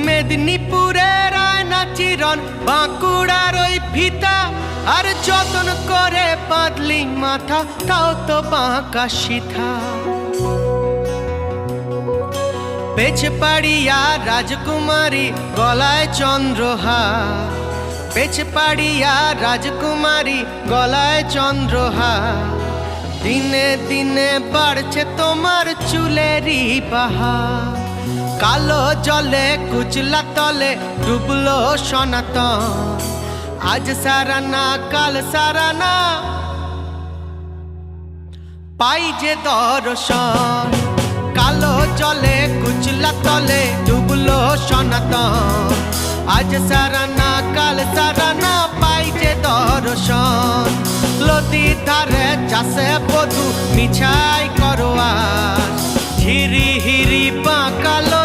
মেদিনীপুরের আয়না চিরন বাঁকুড়ার ওই ফিতা আর যতন করে বাঁধলি মাথা তাও তো বাঁকা সিথা। পেছপাড়িয়া রাজকুমারী গলায় চন্দ্রহার, পেছপাড়িয়া রাজকুমারী গলায় চন্দ্রহার। দিনে দিনে বাড়ছে তোমার চুলেরই বাহার। কালো জলে কুচলা তলে ডুবলো সনাতন, আজ সারানা কাল সারানা পাই যে দর্শন। কালো জলে কুচলা তলে ডুবলো সনাতন, আজ সারানা কাল সারানা পাই যে দর্শন। নদীর ধারে চাষে বধু মিছাই করো আজ, হিরি হিরি বাঁকালো